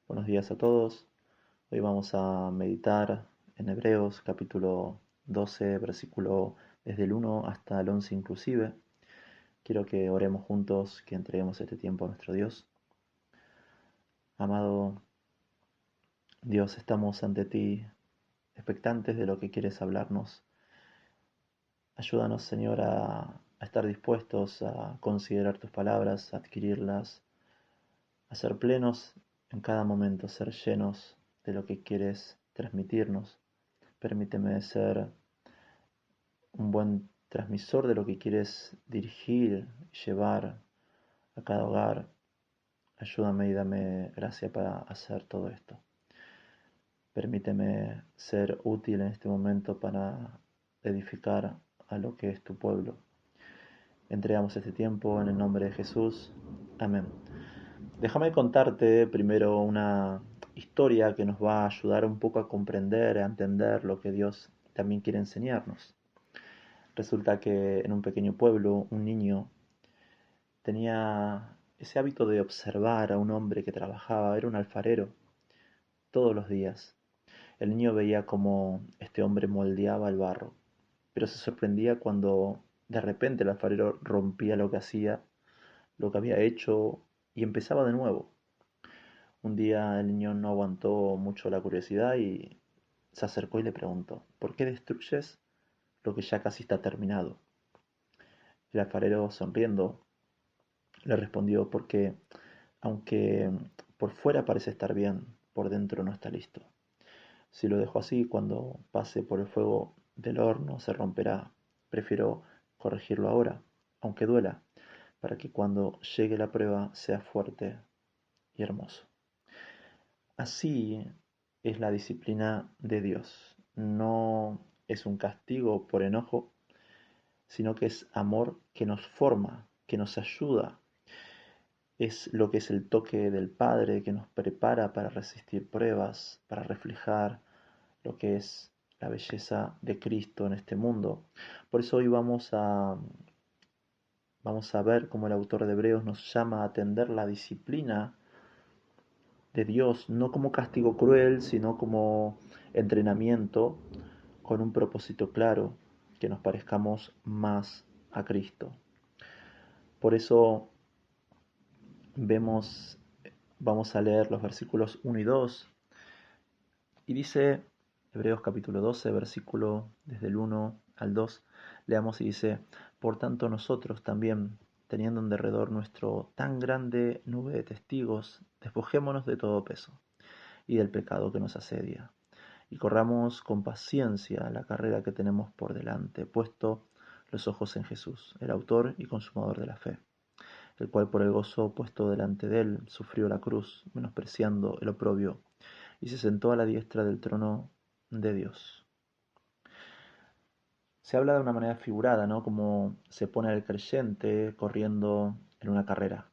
Buenos días a todos. Hoy vamos a meditar en Hebreos capítulo 12, versículo desde el 1 hasta el 11 inclusive. Quiero que oremos juntos, que entreguemos este tiempo a nuestro Dios. Amado Dios, estamos ante ti, expectantes de lo que quieres hablarnos. Ayúdanos, Señor, a estar dispuestos a considerar tus palabras, a adquirirlas, a ser plenos en cada momento, ser llenos de lo que quieres transmitirnos. Permíteme ser un buen transmisor de lo que quieres dirigir, llevar a cada hogar. Ayúdame y dame gracia para hacer todo esto. Permíteme ser útil en este momento para edificar a lo que es tu pueblo. Entregamos este tiempo en el nombre de Jesús. Amén. Déjame contarte primero una historia que nos va a ayudar un poco a comprender, a entender lo que Dios también quiere enseñarnos. Resulta que en un pequeño pueblo un niño tenía ese hábito de observar a un hombre que trabajaba, era un alfarero, todos los días. El niño veía cómo este hombre moldeaba el barro, pero se sorprendía cuando de repente el alfarero rompía lo que hacía, lo que había hecho y empezaba de nuevo. Un día el niño no aguantó mucho la curiosidad y se acercó y le preguntó: ¿por qué destruyes lo que ya casi está terminado? El alfarero, sonriendo, le respondió: porque aunque por fuera parece estar bien, por dentro no está listo. Si lo dejo así, cuando pase por el fuego del horno se romperá. Prefiero corregirlo ahora, aunque duela, para que cuando llegue la prueba sea fuerte y hermoso. Así es la disciplina de Dios. No es un castigo por enojo, sino que es amor que nos forma, que nos ayuda. Es lo que es el toque del Padre que nos prepara para resistir pruebas, para reflejar lo que es la belleza de Cristo en este mundo. Por eso hoy vamos a ver cómo el autor de Hebreos nos llama a atender la disciplina de Dios, no como castigo cruel, sino como entrenamiento con un propósito claro, que nos parezcamos más a Cristo. Por eso vemos, vamos a leer los versículos 1 y 2, y dice Hebreos capítulo 12, versículo desde el 1 al 2, leamos y dice: por tanto nosotros también, teniendo en derredor nuestro tan grande nube de testigos, despojémonos de todo peso y del pecado que nos asedia, y corramos con paciencia la carrera que tenemos por delante, puesto los ojos en Jesús, el autor y consumador de la fe, el cual por el gozo puesto delante de él sufrió la cruz, menospreciando el oprobio, y se sentó a la diestra del trono de Dios. Se habla de una manera figurada, ¿no? Como se pone al creyente corriendo en una carrera.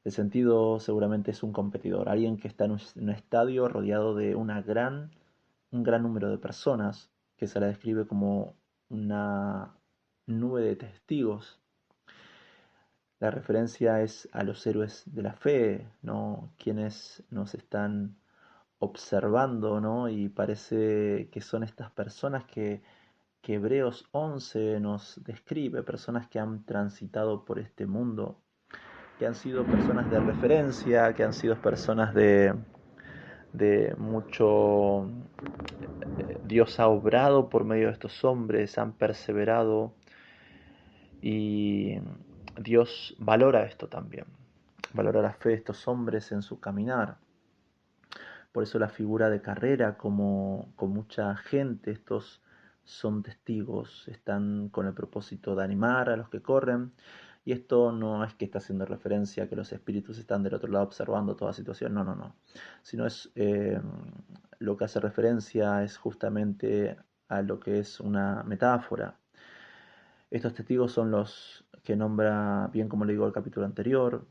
El sentido seguramente es un competidor, alguien que está en un estadio rodeado de un gran número de personas, que se la describe como una nube de testigos. La referencia es a los héroes de la fe, ¿no? Quienes nos están observando, ¿no? Y parece que son estas personas que Hebreos 11 nos describe, personas que han transitado por este mundo, que han sido personas de referencia, que han sido personas de mucho. Dios ha obrado por medio de estos hombres, han perseverado, y Dios valora esto también, valora la fe de estos hombres en su caminar. Por eso la figura de carrera, como con mucha gente, estos son testigos, están con el propósito de animar a los que corren. Y esto no es que está haciendo referencia a que los espíritus están del otro lado observando toda situación, no, no, no. Sino es lo que hace referencia es justamente a lo que es una metáfora. Estos testigos son los que nombra, bien como le digo el capítulo anterior.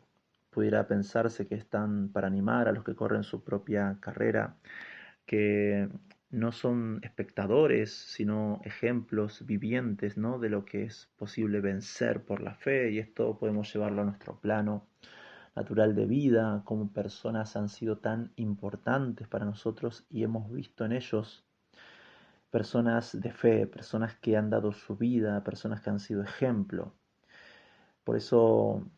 Pudiera pensarse que están para animar a los que corren su propia carrera, que no son espectadores, sino ejemplos vivientes, ¿no? De lo que es posible vencer por la fe, y esto podemos llevarlo a nuestro plano, natural de vida, cómo personas han sido tan importantes para nosotros y hemos visto en ellos personas de fe, personas que han dado su vida, personas que han sido ejemplo. Por eso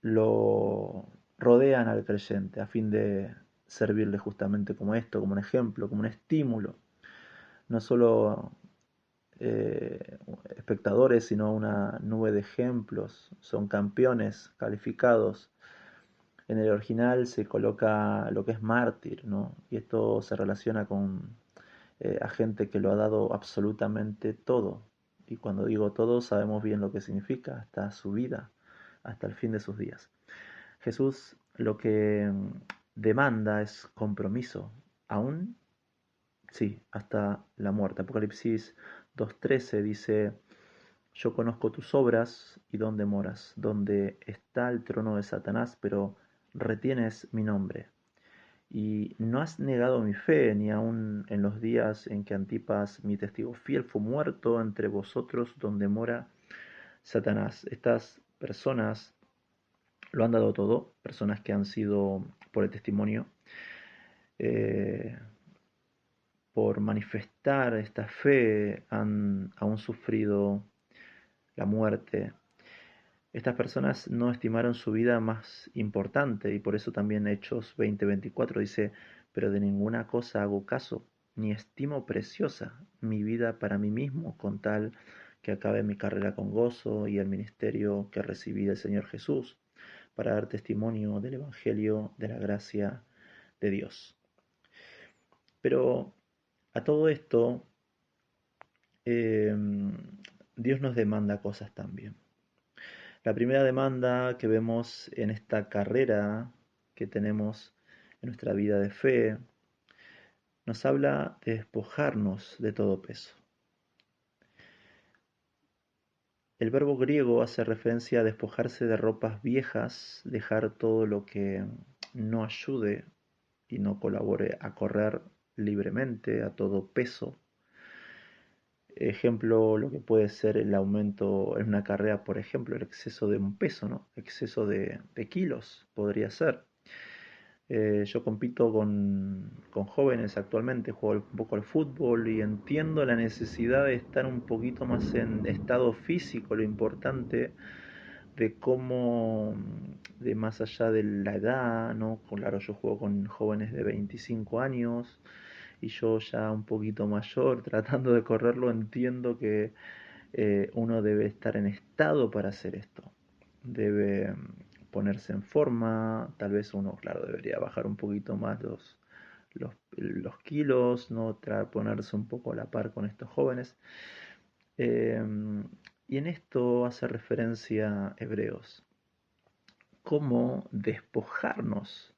lo rodean al creyente a fin de servirle justamente como esto, como un ejemplo, como un estímulo. No solo espectadores, sino una nube de ejemplos. Son campeones calificados. En el original se coloca lo que es mártir, ¿no? Y esto se relaciona con a gente que lo ha dado absolutamente todo. Y cuando digo todo, sabemos bien lo que significa, hasta su vida, hasta el fin de sus días. Jesús lo que demanda es compromiso, aún, sí, hasta la muerte. Apocalipsis 2:13 dice, yo conozco tus obras y dónde moras, donde está el trono de Satanás, pero retienes mi nombre. Y no has negado mi fe, ni aun en los días en que Antipas, mi testigo fiel, fue muerto entre vosotros donde mora Satanás. Estas personas lo han dado todo, personas que han sido, por el testimonio, eh, por manifestar esta fe, han aún sufrido la muerte. Estas personas no estimaron su vida más importante y por eso también Hechos 20:24 dice, pero de ninguna cosa hago caso, ni estimo preciosa mi vida para mí mismo, con tal que acabe mi carrera con gozo y el ministerio que recibí del Señor Jesús, para dar testimonio del Evangelio de la gracia de Dios. Pero a todo esto, eh, Dios nos demanda cosas también. La primera demanda que vemos en esta carrera que tenemos en nuestra vida de fe nos habla de despojarnos de todo peso. El verbo griego hace referencia a despojarse de ropas viejas, dejar todo lo que no ayude y no colabore a correr libremente, a todo peso. Ejemplo, lo que puede ser el aumento en una carrera, por ejemplo, el exceso de un peso, ¿no? Exceso de kilos podría ser. Yo compito con jóvenes actualmente, juego un poco al fútbol y entiendo la necesidad de estar un poquito más en estado físico, lo importante de cómo, de más allá de la edad, ¿no? Claro, yo juego con jóvenes de 25 años y yo ya un poquito mayor, tratando de correrlo, entiendo que uno debe estar en estado para hacer esto. Debe ponerse en forma, tal vez uno, claro, debería bajar un poquito más los kilos, ¿no? Ponerse un poco a la par con estos jóvenes. Y en esto hace referencia Hebreos. ¿Cómo despojarnos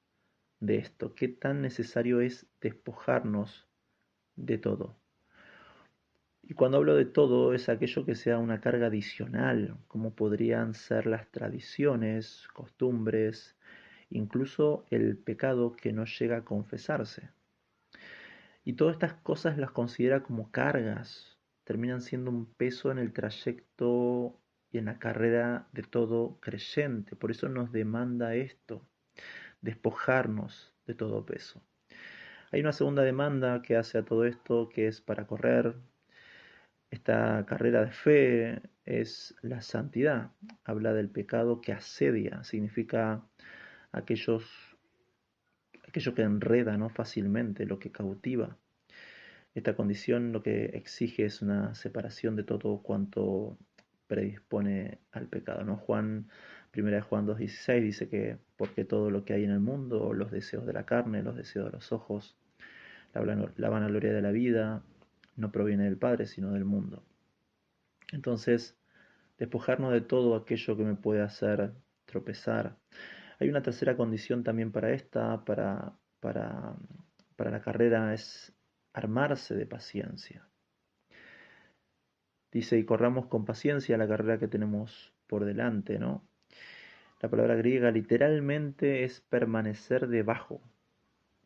de esto? ¿Qué tan necesario es despojarnos de todo? Y cuando hablo de todo es aquello que sea una carga adicional, como podrían ser las tradiciones, costumbres, incluso el pecado que no llega a confesarse. Y todas estas cosas las considera como cargas, terminan siendo un peso en el trayecto y en la carrera de todo creyente. Por eso nos demanda esto, despojarnos de todo peso. Hay una segunda demanda que hace a todo esto, que es para correr. Esta carrera de fe es la santidad. Habla del pecado que asedia, significa aquellos, aquello que enreda, ¿no? Fácilmente, lo que cautiva. Esta condición lo que exige es una separación de todo cuanto predispone al pecado, ¿no? Primera de Juan 2:16 dice que porque todo lo que hay en el mundo, los deseos de la carne, los deseos de los ojos, la vanagloria de la vida, no proviene del Padre, sino del mundo. Entonces, despojarnos de todo aquello que me puede hacer tropezar. Hay una tercera condición también para esta, para la carrera, es armarse de paciencia. Dice, y corramos con paciencia la carrera que tenemos por delante, ¿no? La palabra griega literalmente es permanecer debajo,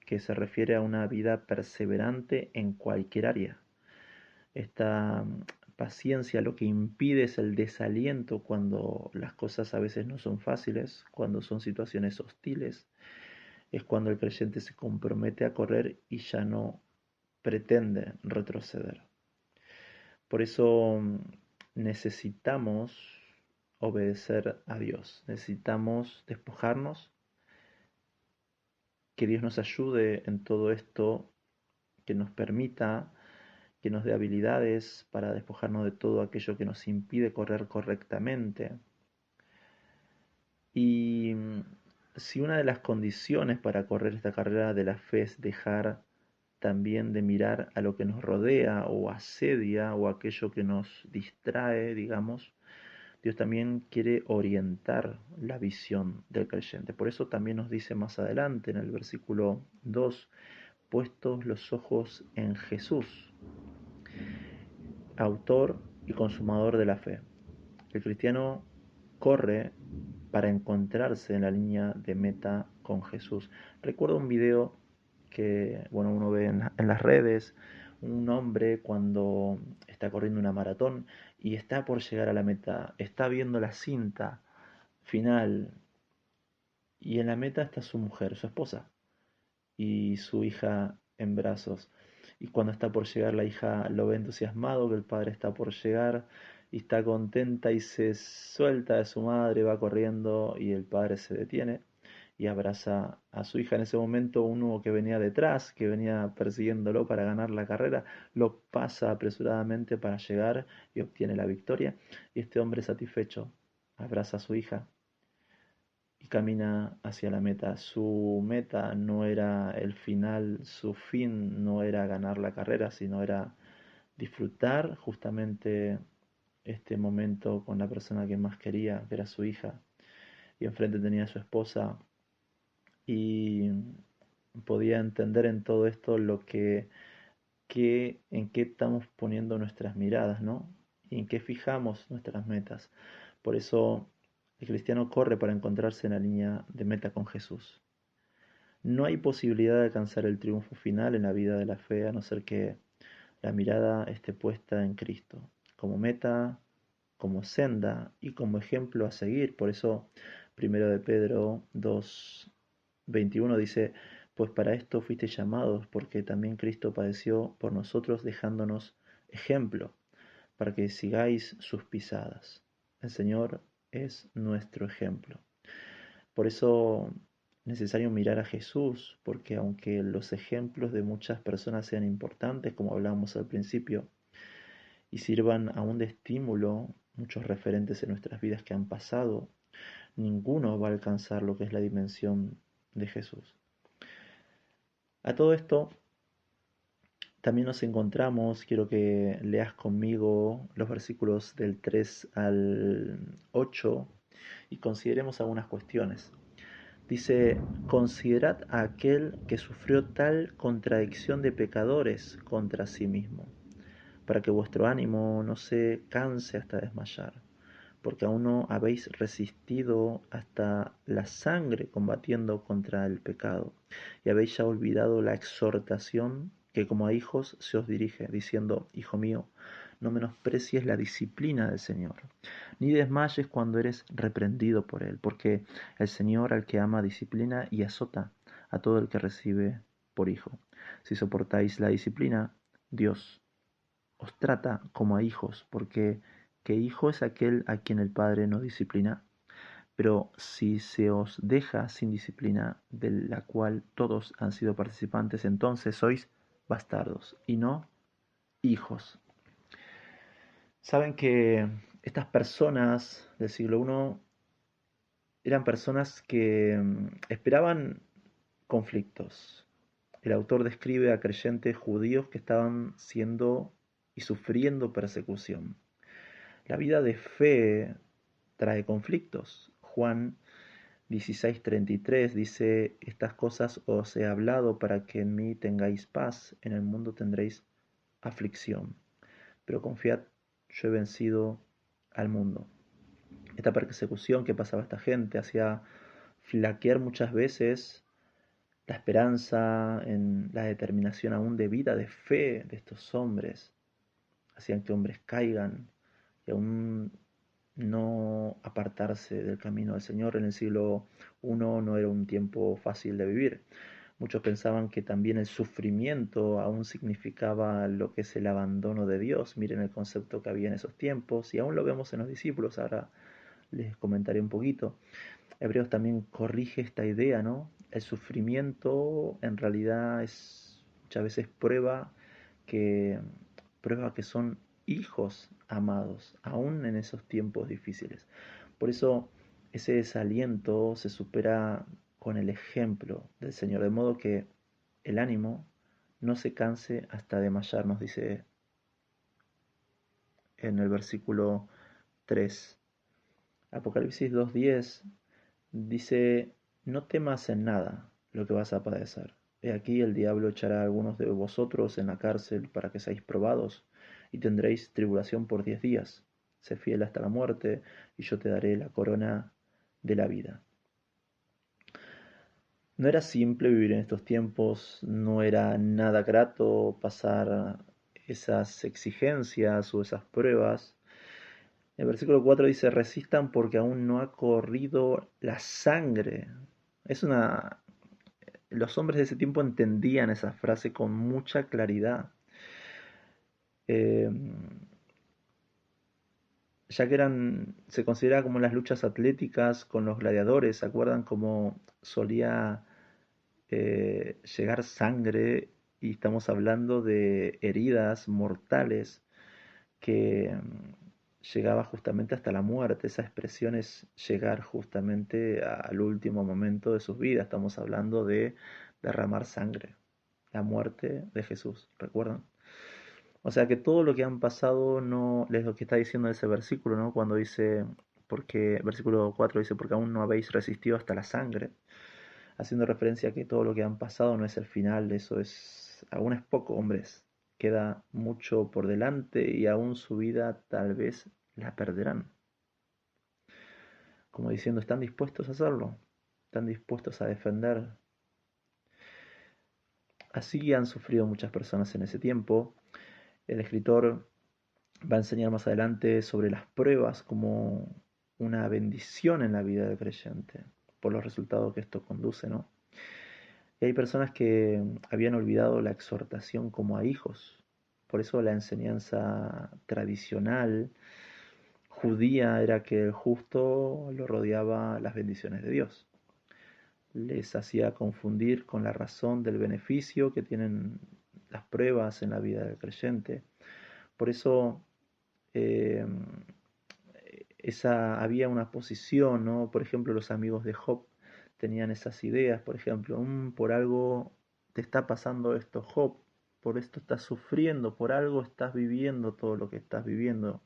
que se refiere a una vida perseverante en cualquier área. Esta paciencia, lo que impide es el desaliento cuando las cosas a veces no son fáciles, cuando son situaciones hostiles, es cuando el creyente se compromete a correr y ya no pretende retroceder. Por eso necesitamos obedecer a Dios, necesitamos despojarnos, que Dios nos ayude en todo esto, que nos permita, que nos dé habilidades para despojarnos de todo aquello que nos impide correr correctamente. Y si una de las condiciones para correr esta carrera de la fe es dejar también de mirar a lo que nos rodea o asedia o aquello que nos distrae, digamos, Dios también quiere orientar la visión del creyente. Por eso también nos dice más adelante en el versículo 2, puestos los ojos en Jesús, autor y consumador de la fe. El cristiano corre para encontrarse en la línea de meta con Jesús. Recuerdo un video que uno ve en las redes, un hombre cuando está corriendo una maratón y está por llegar a la meta, está viendo la cinta final y en la meta está su mujer, su esposa, y su hija en brazos. Y cuando está por llegar, la hija lo ve entusiasmado que el padre está por llegar y está contenta y se suelta de su madre, va corriendo y el padre se detiene y abraza a su hija. En ese momento uno que venía detrás, que venía persiguiéndolo para ganar la carrera, lo pasa apresuradamente para llegar y obtiene la victoria. Y este hombre satisfecho abraza a su hija y camina hacia la meta. Su meta no era el final, su fin no era ganar la carrera, sino era disfrutar justamente este momento con la persona que más quería, que era su hija. Y enfrente tenía a su esposa y podía entender en todo esto en qué estamos poniendo nuestras miradas, ¿no? Y en qué fijamos nuestras metas. Por eso el cristiano corre para encontrarse en la línea de meta con Jesús. No hay posibilidad de alcanzar el triunfo final en la vida de la fe a no ser que la mirada esté puesta en Cristo, como meta, como senda y como ejemplo a seguir. Por eso, primero de Pedro 2:21 dice, pues para esto fuisteis llamados, porque también Cristo padeció por nosotros dejándonos ejemplo, para que sigáis sus pisadas. El Señor es nuestro ejemplo. Por eso es necesario mirar a Jesús, porque aunque los ejemplos de muchas personas sean importantes, como hablábamos al principio, y sirvan aún de estímulo, muchos referentes en nuestras vidas que han pasado, ninguno va a alcanzar lo que es la dimensión de Jesús. A todo esto también nos encontramos, quiero que leas conmigo los versículos del 3 al 8 y consideremos algunas cuestiones. Dice, considerad a aquel que sufrió tal contradicción de pecadores contra sí mismo, para que vuestro ánimo no se canse hasta desmayar, porque aún no habéis resistido hasta la sangre combatiendo contra el pecado, y habéis ya olvidado la exhortación que como a hijos se os dirige, diciendo, Hijo mío, no menosprecies la disciplina del Señor, ni desmayes cuando eres reprendido por Él, porque el Señor al que ama disciplina y azota a todo el que recibe por hijo. Si soportáis la disciplina, Dios os trata como a hijos, porque ¿qué hijo es aquel a quien el Padre no disciplina? Pero si se os deja sin disciplina, de la cual todos han sido participantes, entonces sois bastardos y no hijos. Saben que estas personas del siglo I eran personas que esperaban conflictos. El autor describe a creyentes judíos que estaban siendo y sufriendo persecución. La vida de fe trae conflictos. Juan 16:33 dice, estas cosas os he hablado para que en mí tengáis paz, en el mundo tendréis aflicción, pero confiad, yo he vencido al mundo. Esta persecución que pasaba esta gente hacía flaquear muchas veces la esperanza en la determinación aún de vida, de fe de estos hombres. hacían que hombres caigan y aún no apartarse del camino del Señor. En el siglo I no era un tiempo fácil de vivir. Muchos pensaban que también el sufrimiento aún significaba lo que es el abandono de Dios. Miren el concepto que había en esos tiempos y aún lo vemos en los discípulos. Ahora les comentaré un poquito. Hebreos también corrige esta idea, ¿no? El sufrimiento en realidad es muchas veces prueba que son hijos amados, aún en esos tiempos difíciles. Por eso ese desaliento se supera con el ejemplo del Señor, de modo que el ánimo no se canse hasta desmayar, nos dice en el versículo 3. Apocalipsis 2:10 dice, no temas en nada lo que vas a padecer. He aquí el diablo echará a algunos de vosotros en la cárcel para que seáis probados, y tendréis tribulación por 10 días. Sé fiel hasta la muerte, y yo te daré la corona de la vida. No era simple vivir en estos tiempos, no era nada grato pasar esas exigencias o esas pruebas. El versículo 4 dice, resistan porque aún no ha corrido la sangre. Es una... Los hombres de ese tiempo entendían esa frase con mucha claridad, eh, ya que se considera como las luchas atléticas con los gladiadores. ¿Se acuerdan cómo solía llegar sangre? Y estamos hablando de heridas mortales que llegaba justamente hasta la muerte. Esa expresión es llegar justamente al último momento de sus vidas. Estamos hablando de derramar sangre, la muerte de Jesús, ¿recuerdan? O sea que todo lo que han pasado no es lo que está diciendo ese versículo, ¿no? Cuando dice, porque, versículo 4 dice, porque aún no habéis resistido hasta la sangre, haciendo referencia a que todo lo que han pasado no es el final, eso es, aún es poco, hombres, queda mucho por delante y aún su vida tal vez la perderán. Como diciendo, ¿están dispuestos a hacerlo? ¿Están dispuestos a defender? Así han sufrido muchas personas en ese tiempo. El escritor va a enseñar más adelante sobre las pruebas como una bendición en la vida del creyente, por los resultados que esto conduce, ¿no? Y hay personas que habían olvidado la exhortación como a hijos. Por eso la enseñanza tradicional judía era que el justo lo rodeaba las bendiciones de Dios. Les hacía confundir con la razón del beneficio que tienen las pruebas en la vida del creyente. Por eso eh, había una posición, ¿no? Por ejemplo, los amigos de Job tenían esas ideas, por ejemplo, por algo te está pasando esto, Job, por esto estás sufriendo, por algo estás viviendo todo lo que estás viviendo.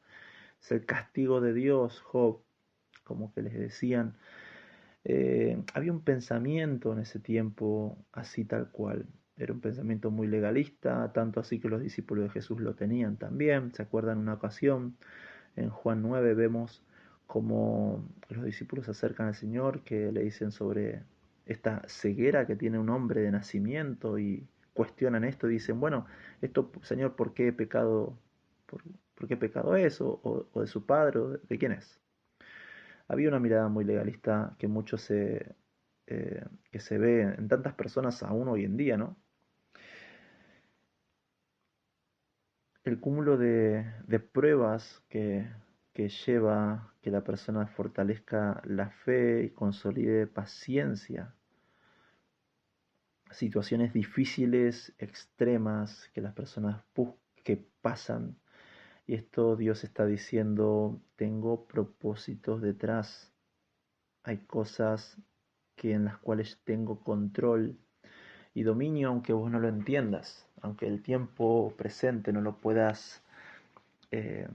Es el castigo de Dios, Job, como que les decían. Había un pensamiento en ese tiempo así tal cual. Era un pensamiento muy legalista, tanto así que los discípulos de Jesús lo tenían también. ¿Se acuerdan una ocasión? En Juan 9 vemos cómo los discípulos se acercan al Señor, que le dicen sobre esta ceguera que tiene un hombre de nacimiento y cuestionan esto y dicen, bueno, esto, Señor, ¿por qué pecado, por, por qué pecado es? O de su padre, o de quién es? Había una mirada muy legalista que que se ve en tantas personas aún hoy en día, ¿no? El cúmulo de pruebas que lleva que la persona fortalezca la fe y consolide paciencia, situaciones difíciles, extremas, que las personas que pasan. Y esto Dios está diciendo, tengo propósitos detrás. Hay cosas en las cuales tengo control y dominio, aunque vos no lo entiendas, aunque el tiempo presente no lo puedas eh,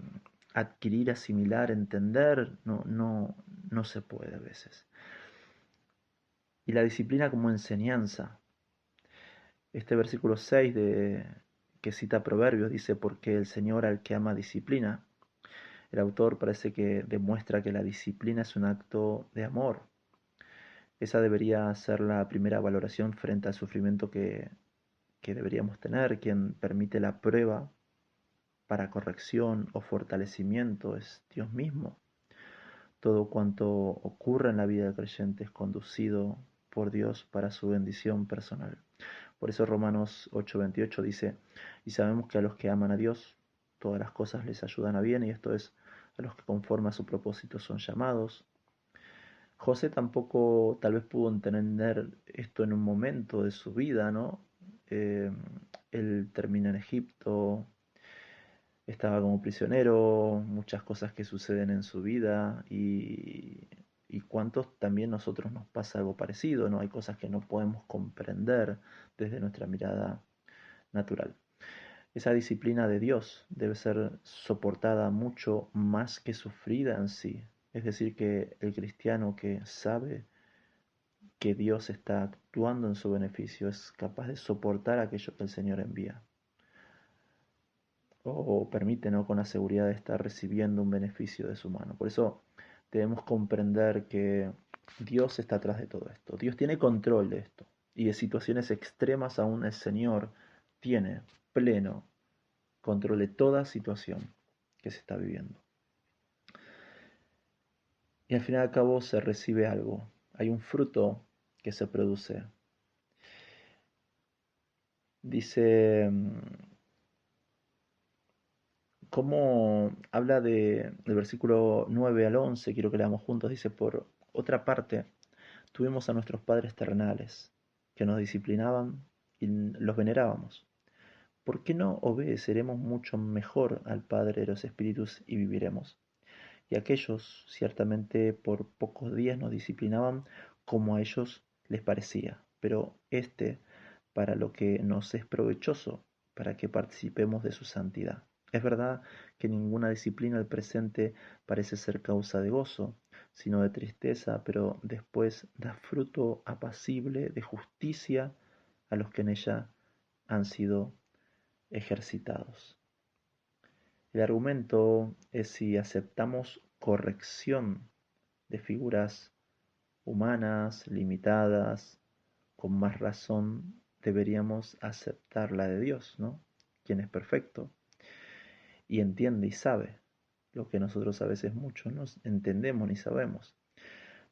adquirir, asimilar, entender, no se puede a veces. Y la disciplina como enseñanza. Este versículo 6 que cita Proverbios dice, porque el Señor al que ama disciplina. El autor parece que demuestra que la disciplina es un acto de amor. Esa debería ser la primera valoración frente al sufrimiento que deberíamos tener. Quien permite la prueba para corrección o fortalecimiento es Dios mismo. Todo cuanto ocurre en la vida del creyente es conducido por Dios para su bendición personal. Por eso Romanos 8:28 dice, y sabemos que a los que aman a Dios, todas las cosas les ayudan a bien, y esto es, a los que conforme a su propósito son llamados. José tampoco tal vez pudo entender esto en un momento de su vida, ¿no? Eh, Él termina en Egipto, estaba como prisionero, muchas cosas que suceden en su vida y cuántos también nosotros nos pasa algo parecido, ¿no? Hay cosas que no podemos comprender desde nuestra mirada natural. Esa disciplina de Dios debe ser soportada mucho más que sufrida en sí. Es decir, que el cristiano que sabe que Dios está actuando en su beneficio es capaz de soportar aquello que el Señor envía o permite, ¿no? Con la seguridad de estar recibiendo un beneficio de su mano. Por eso debemos comprender que Dios está atrás de todo esto. Dios tiene control de esto. Y de situaciones extremas aún el Señor tiene pleno control de toda situación que se está viviendo. Y al fin y al cabo se recibe algo. Hay un fruto que se produce. Dice, cómo habla del versículo 9 al 11, quiero que leamos juntos, dice, por otra parte, tuvimos a nuestros padres terrenales, que nos disciplinaban y los venerábamos. ¿Por qué no obedeceremos mucho mejor al Padre de los Espíritus y viviremos? Y aquellos ciertamente por pocos días nos disciplinaban como a ellos les parecía, pero éste para lo que nos es provechoso, para que participemos de su santidad. Es verdad que ninguna disciplina al presente parece ser causa de gozo, sino de tristeza, pero después da fruto apacible de justicia a los que en ella han sido ejercitados. El argumento es si aceptamos corrección de figuras humanas, limitadas, con más razón deberíamos aceptar la de Dios, ¿no? Quien es perfecto y entiende y sabe lo que nosotros a veces muchos no entendemos ni sabemos.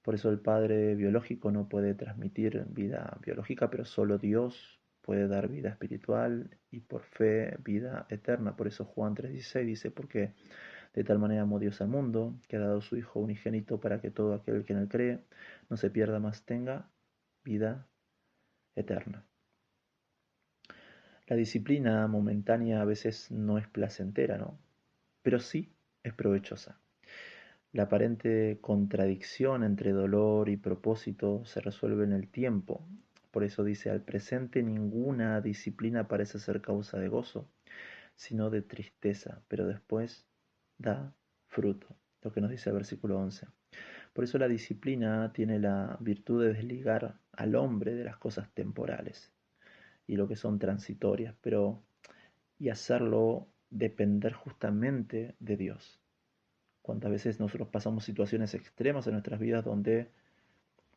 Por eso el padre biológico no puede transmitir vida biológica, pero solo Dios puede dar vida espiritual y por fe vida eterna. Por eso Juan 3:16 dice, porque de tal manera amó Dios al mundo, que ha dado su Hijo unigénito para que todo aquel que en él cree no se pierda, mas tenga vida eterna. La disciplina momentánea a veces no es placentera, ¿no? Pero sí es provechosa. La aparente contradicción entre dolor y propósito se resuelve en el tiempo. Por eso dice, al presente ninguna disciplina parece ser causa de gozo, sino de tristeza, pero después da fruto, lo que nos dice el versículo 11. Por eso la disciplina tiene la virtud de desligar al hombre de las cosas temporales y lo que son transitorias, pero y hacerlo depender justamente de Dios. Cuántas veces nosotros pasamos situaciones extremas en nuestras vidas donde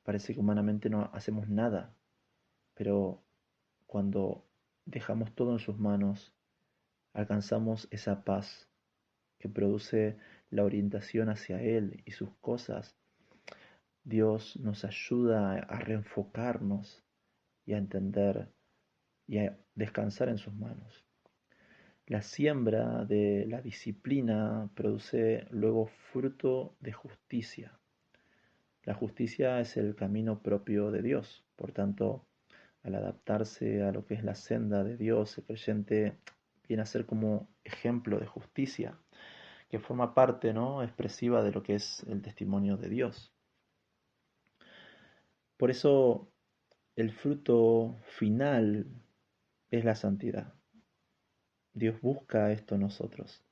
parece que humanamente no hacemos nada, pero cuando dejamos todo en sus manos, alcanzamos esa paz que produce la orientación hacia Él y sus cosas. Dios nos ayuda a reenfocarnos y a entender y a descansar en sus manos. La siembra de la disciplina produce luego fruto de justicia. La justicia es el camino propio de Dios. Por tanto, al adaptarse a lo que es la senda de Dios, el creyente viene a ser como ejemplo de justicia, que forma parte, ¿no?, expresiva de lo que es el testimonio de Dios. Por eso el fruto final es la santidad. Dios busca esto en nosotros.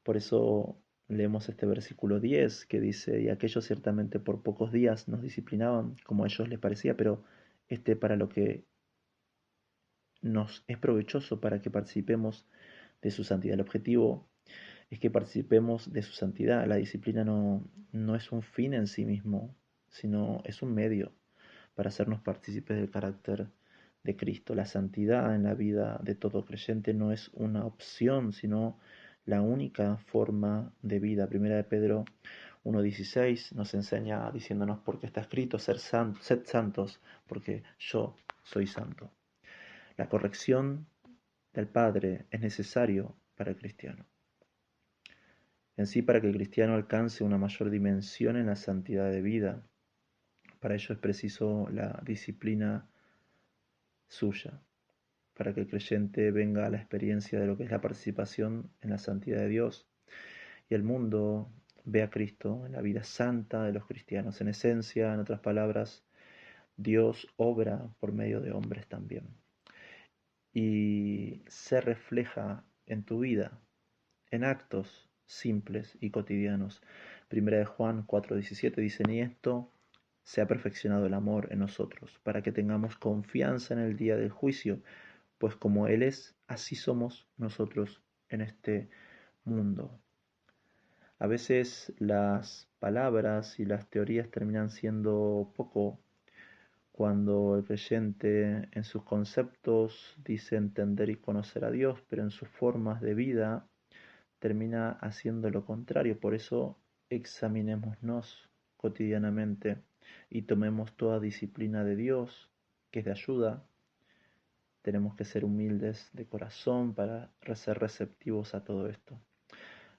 Por eso leemos este versículo 10 que dice, y aquellos ciertamente por pocos días nos disciplinaban como a ellos les parecía, pero para lo que nos es provechoso para que participemos de su santidad. El objetivo es que participemos de su santidad. La disciplina no es un fin en sí mismo, sino es un medio para hacernos partícipes del carácter de Cristo. La santidad en la vida de todo creyente no es una opción, sino la única forma de vida. Primera de Pedro 1:16 nos enseña diciéndonos porque está escrito, sed santos, porque yo soy santo. La corrección del Padre es necesario para el cristiano. En sí, para que el cristiano alcance una mayor dimensión en la santidad de vida, para ello es preciso la disciplina suya, para que el creyente venga a la experiencia de lo que es la participación en la santidad de Dios y el mundo ve a Cristo en la vida santa de los cristianos. En esencia, en otras palabras, Dios obra por medio de hombres también y se refleja en tu vida, en actos simples y cotidianos. Primera de Juan 4:17 dice, ni esto se ha perfeccionado el amor en nosotros, para que tengamos confianza en el día del juicio, pues como Él es, así somos nosotros en este mundo. A veces las palabras y las teorías terminan siendo poco cuando el creyente en sus conceptos dice entender y conocer a Dios, pero en sus formas de vida termina haciendo lo contrario. Por eso examinémonos cotidianamente y tomemos toda disciplina de Dios, que es de ayuda. Tenemos que ser humildes de corazón para ser receptivos a todo esto.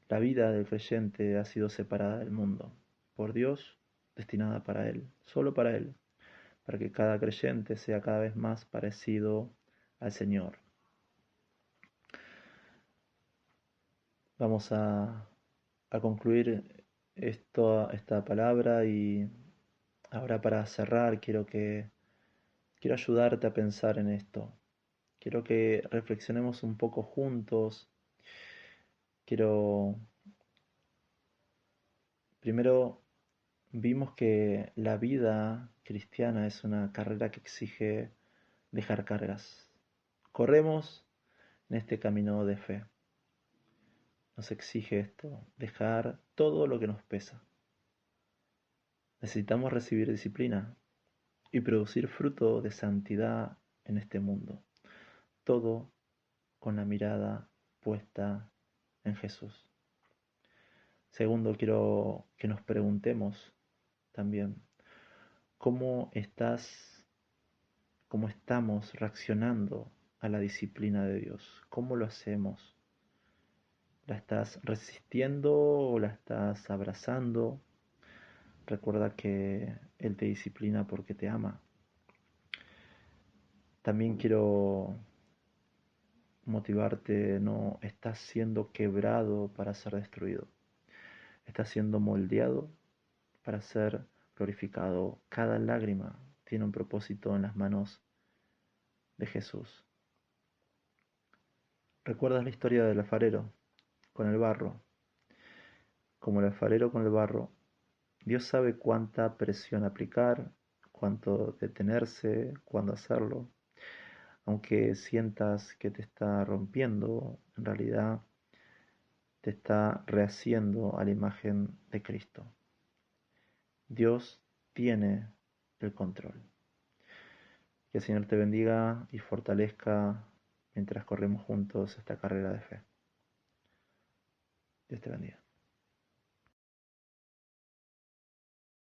La vida del creyente ha sido separada del mundo, por Dios, destinada para Él, solo para Él, para que cada creyente sea cada vez más parecido al Señor. Vamos a concluir esta palabra y ahora para cerrar quiero ayudarte a pensar en esto. Quiero que reflexionemos un poco juntos. Quiero primero vimos que la vida cristiana es una carrera que exige dejar cargas. Corremos en este camino de fe. Nos exige esto, dejar todo lo que nos pesa. Necesitamos recibir disciplina y producir fruto de santidad en este mundo. Todo con la mirada puesta en Jesús. Segundo, quiero que nos preguntemos también, ¿cómo estamos reaccionando a la disciplina de Dios? ¿Cómo lo hacemos? ¿La estás resistiendo o la estás abrazando? Recuerda que Él te disciplina porque te ama. También quiero motivarte, no estás siendo quebrado para ser destruido. Estás siendo moldeado para ser glorificado. Cada lágrima tiene un propósito en las manos de Jesús. ¿Recuerdas la historia del alfarero con el barro? Como el alfarero con el barro, Dios sabe cuánta presión aplicar, cuánto detenerse, cuándo hacerlo. Aunque sientas que te está rompiendo, en realidad te está rehaciendo a la imagen de Cristo. Dios tiene el control. Que el Señor te bendiga y fortalezca mientras corremos juntos esta carrera de fe. Dios te bendiga.